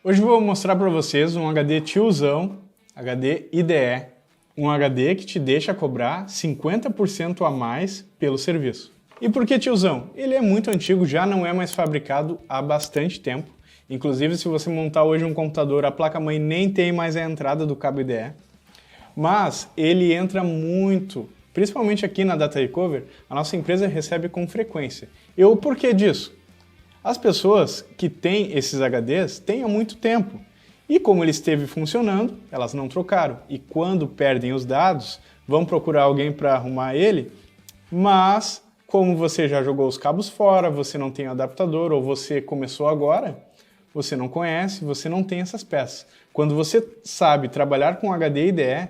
Hoje eu vou mostrar para vocês um HD tiozão, HD IDE, um HD que te deixa cobrar 50% a mais pelo serviço. E por que tiozão? Ele é muito antigo, já não é mais fabricado há bastante tempo. Inclusive, se você montar hoje um computador, a placa-mãe nem tem mais a entrada do cabo IDE. Mas ele entra muito, principalmente aqui na Data Recover, a nossa empresa recebe com frequência. E o porquê disso? As pessoas que têm esses HDs têm há muito tempo. E como ele esteve funcionando, elas não trocaram. E quando perdem os dados, vão procurar alguém para arrumar ele, mas como você já jogou os cabos fora, você não tem adaptador, ou você começou agora, você não conhece, você não tem essas peças. Quando você sabe trabalhar com HD IDE,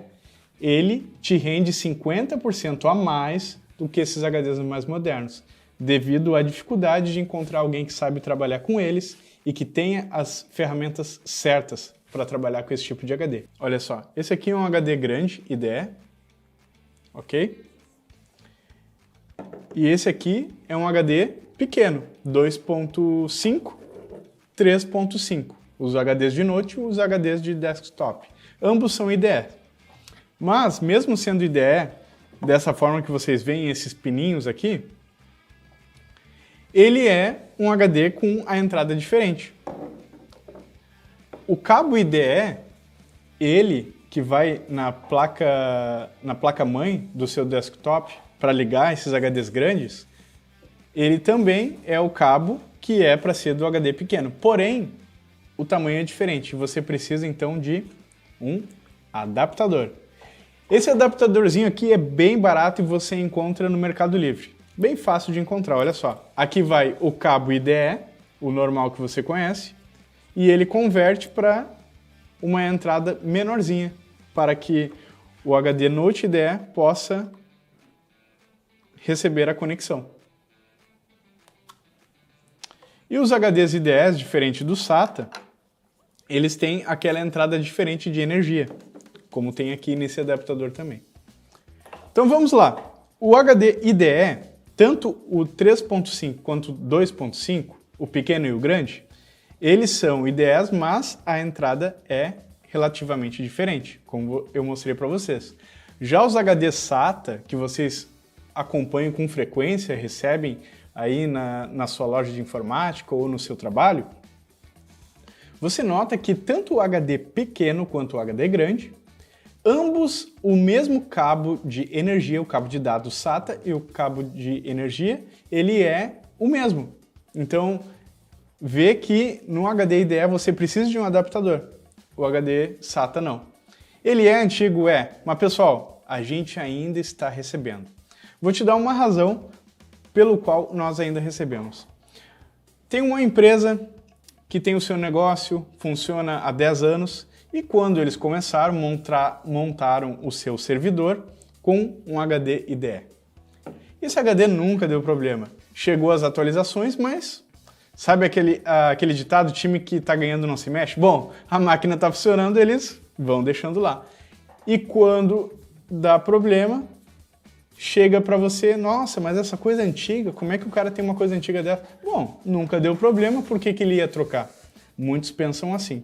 ele te rende 50% a mais do que esses HDs mais modernos, devido à dificuldade de encontrar alguém que sabe trabalhar com eles e que tenha as ferramentas certas para trabalhar com esse tipo de HD. Olha só, esse aqui é um HD grande, IDE, ok? E esse aqui é um HD pequeno, 2.5, 3.5. Os HDs de note e os HDs de desktop. Ambos são IDE. Mas, mesmo sendo IDE, dessa forma que vocês veem esses pininhos aqui, ele é um HD com a entrada diferente. O cabo IDE, ele que vai na placa-mãe do seu desktop para ligar esses HDs grandes, ele também é o cabo que é para ser do HD pequeno. Porém, o tamanho é diferente. Você precisa então de um adaptador. Esse adaptadorzinho aqui é bem barato e você encontra no Mercado Livre. Bem fácil de encontrar, olha só. Aqui vai o cabo IDE, o normal que você conhece, e ele converte para uma entrada menorzinha, para que o HD Note IDE possa receber a conexão. E os HDs IDEs, diferente do SATA, eles têm aquela entrada diferente de energia, como tem aqui nesse adaptador também. Então vamos lá. O HD IDE, tanto o 3.5 quanto o 2.5, o pequeno e o grande, eles são IDEs, mas a entrada é relativamente diferente, como eu mostrei para vocês. Já os HDs SATA, que vocês acompanham com frequência, recebem aí na sua loja de informática ou no seu trabalho, você nota que tanto o HD pequeno quanto o HD grande, ambos o mesmo cabo de energia, o cabo de dados SATA e o cabo de energia, ele é o mesmo. Então, vê que no HD IDE você precisa de um adaptador, o HD SATA não. Ele é antigo, mas pessoal, a gente ainda está recebendo. Vou te dar uma razão pelo qual nós ainda recebemos. Tem uma empresa que tem o seu negócio, funciona há 10 anos, e quando eles começaram, montaram o seu servidor com um HD IDE. Esse HD nunca deu problema. Chegou as atualizações, mas sabe aquele ditado, time que está ganhando não se mexe? Bom, a máquina está funcionando, eles vão deixando lá. E quando dá problema, chega para você, nossa, mas essa coisa é antiga, como é que o cara tem uma coisa antiga dessa? Bom, nunca deu problema, por que ele ia trocar? Muitos pensam assim.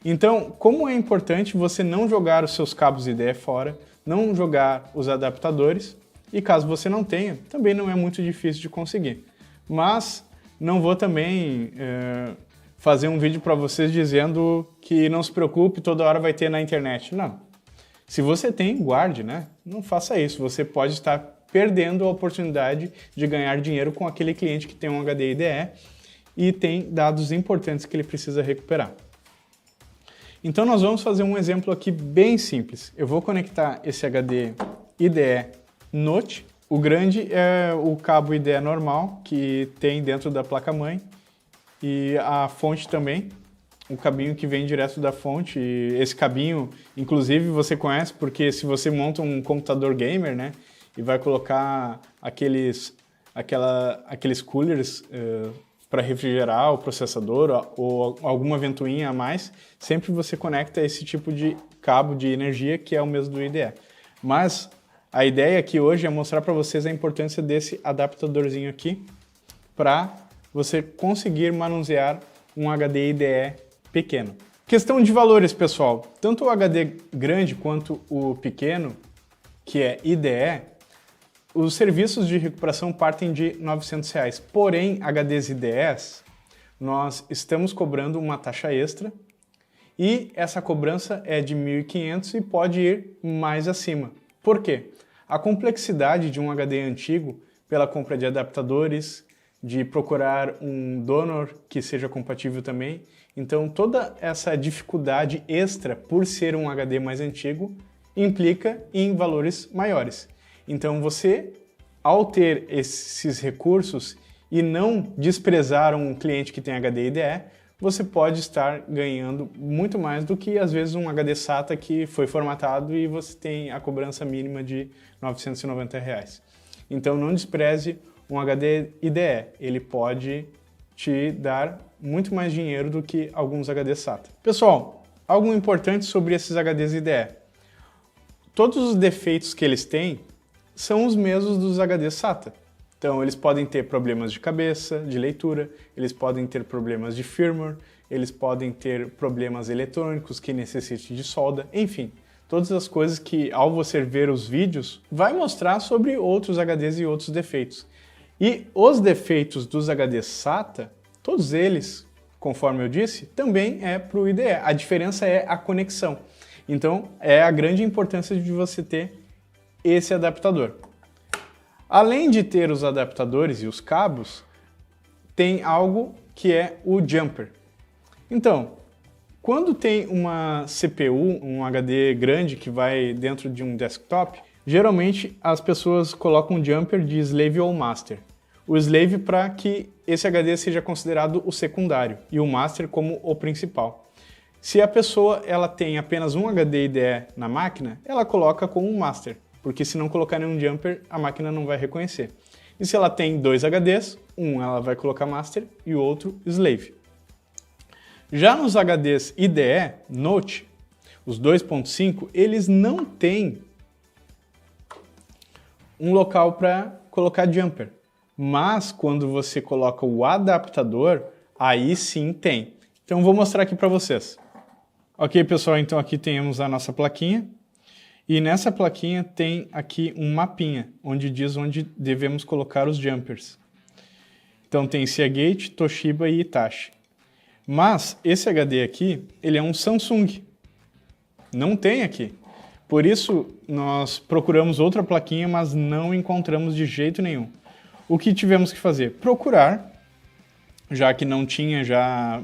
Então, como é importante você não jogar os seus cabos IDE fora, não jogar os adaptadores, e caso você não tenha, também não é muito difícil de conseguir. Mas não vou também fazer um vídeo para vocês dizendo que não se preocupe, toda hora vai ter na internet. Não. Se você tem, guarde, né? Não faça isso, você pode estar perdendo a oportunidade de ganhar dinheiro com aquele cliente que tem um HD IDE e tem dados importantes que ele precisa recuperar. Então nós vamos fazer um exemplo aqui bem simples. Eu vou conectar esse HD IDE Note. O grande é o cabo IDE normal que tem dentro da placa-mãe e a fonte também, o cabinho que vem direto da fonte. E esse cabinho, inclusive, você conhece porque se você monta um computador gamer, né, e vai colocar aqueles coolers para refrigerar o processador ou alguma ventoinha a mais, sempre você conecta esse tipo de cabo de energia que é o mesmo do IDE. Mas a ideia aqui hoje é mostrar para vocês a importância desse adaptadorzinho aqui para você conseguir manusear um HD IDE pequeno. Questão de valores, pessoal. Tanto o HD grande quanto o pequeno, que é IDE, os serviços de recuperação partem de R$ 900. Porém, HDs IDEs, nós estamos cobrando uma taxa extra e essa cobrança é de R$ 1.500 e pode ir mais acima. Por quê? A complexidade de um HD antigo, pela compra de adaptadores, de procurar um donor que seja compatível também. Então, toda essa dificuldade extra por ser um HD mais antigo implica em valores maiores. Então, você, ao ter esses recursos e não desprezar um cliente que tem HD IDE, você pode estar ganhando muito mais do que, às vezes, um HD SATA que foi formatado e você tem a cobrança mínima de R$ 990. Então, não despreze um HD IDE, ele pode te dar muito mais dinheiro do que alguns HDs SATA. Pessoal, algo importante sobre esses HDs IDE. Todos os defeitos que eles têm são os mesmos dos HDs SATA. Então, eles podem ter problemas de cabeça, de leitura, eles podem ter problemas de firmware, eles podem ter problemas eletrônicos que necessitem de solda, enfim. Todas as coisas que, ao você ver os vídeos, vai mostrar sobre outros HDs e outros defeitos. E os defeitos dos HDs SATA, todos eles, conforme eu disse, também é para o IDE. A diferença é a conexão. Então, é a grande importância de você ter esse adaptador. Além de ter os adaptadores e os cabos, tem algo que é o jumper. Então, quando tem uma CPU, um HD grande que vai dentro de um desktop, geralmente as pessoas colocam um jumper de slave ou master. O slave para que esse HD seja considerado o secundário e o master como o principal. Se a pessoa ela tem apenas um HD IDE na máquina, ela coloca como um master, porque se não colocar nenhum jumper, a máquina não vai reconhecer. E se ela tem dois HDs, um ela vai colocar master e o outro slave. Já nos HDs IDE Note, os 2.5, eles não têm um local para colocar jumper. Mas quando você coloca o adaptador, aí sim tem. Então vou mostrar aqui para vocês. Ok, pessoal, então aqui temos a nossa plaquinha. E nessa plaquinha tem aqui um mapinha, onde diz onde devemos colocar os jumpers. Então tem Seagate, Toshiba e Hitachi. Mas esse HD aqui, ele é um Samsung. Não tem aqui. Por isso nós procuramos outra plaquinha, mas não encontramos de jeito nenhum. O que tivemos que fazer? Procurar, já que não tinha já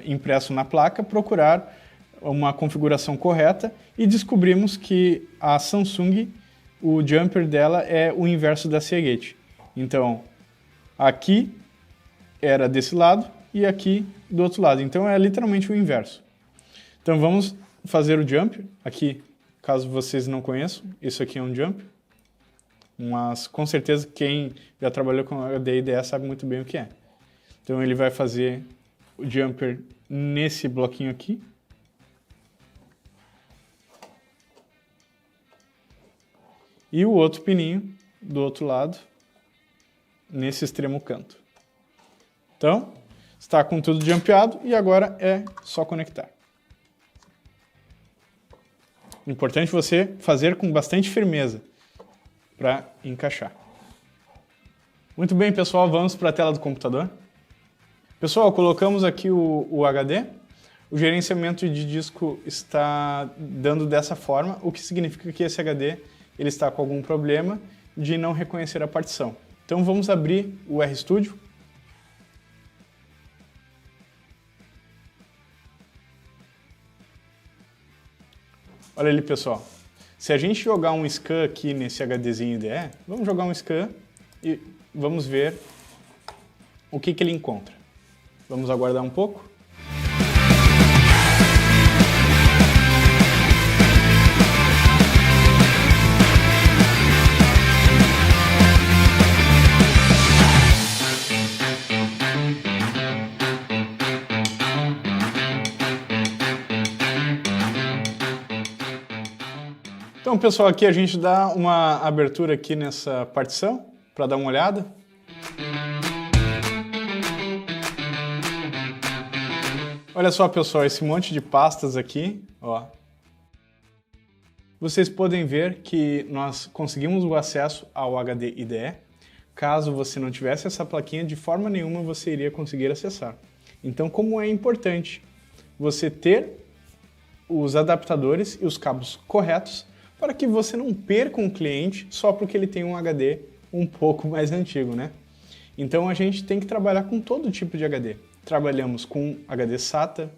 impresso na placa, procurar uma configuração correta e descobrimos que a Samsung, o jumper dela é o inverso da Seagate. Então, aqui era desse lado e aqui do outro lado. Então, é literalmente o inverso. Então, vamos fazer o jumper. Aqui, caso vocês não conheçam, isso aqui é um jumper. Mas, com certeza, quem já trabalhou com HD IDE sabe muito bem o que é. Então, ele vai fazer o jumper nesse bloquinho aqui. E o outro pininho do outro lado, nesse extremo canto. Então, está com tudo jumpeado e agora é só conectar. Importante você fazer com bastante firmeza para encaixar. Muito bem, pessoal, vamos para a tela do computador. Pessoal, colocamos aqui o HD. O gerenciamento de disco está dando dessa forma, o que significa que esse HD ele está com algum problema de não reconhecer a partição. Então vamos abrir o RStudio. Olha ali, pessoal. Se a gente jogar um scan aqui nesse HDzinho IDE, vamos jogar um scan e vamos ver o que ele encontra. Vamos aguardar um pouco. Então, pessoal, aqui a gente dá uma abertura aqui nessa partição para dar uma olhada. Olha só, pessoal, esse monte de pastas aqui, ó. Vocês podem ver que nós conseguimos o acesso ao HD IDE. Caso você não tivesse essa plaquinha, de forma nenhuma você iria conseguir acessar. Então, como é importante você ter os adaptadores e os cabos corretos para que você não perca um cliente só porque ele tem um HD um pouco mais antigo, né? Então a gente tem que trabalhar com todo tipo de HD. Trabalhamos com HD SATA,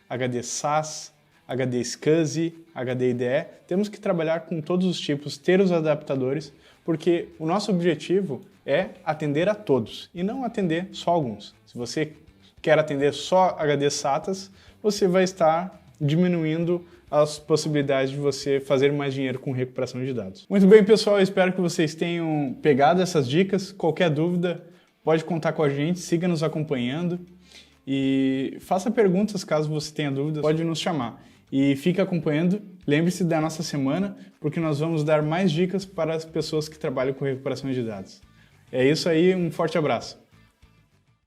HD SAS, HD SCSI, HD IDE. Temos que trabalhar com todos os tipos, ter os adaptadores, porque o nosso objetivo é atender a todos e não atender só alguns. Se você quer atender só HD SATAs, você vai estar diminuindo as possibilidades de você fazer mais dinheiro com recuperação de dados. Muito bem, pessoal, eu espero que vocês tenham pegado essas dicas. Qualquer dúvida, pode contar com a gente, siga nos acompanhando e faça perguntas caso você tenha dúvidas, pode nos chamar. E fique acompanhando, lembre-se da nossa semana, porque nós vamos dar mais dicas para as pessoas que trabalham com recuperação de dados. É isso aí, um forte abraço.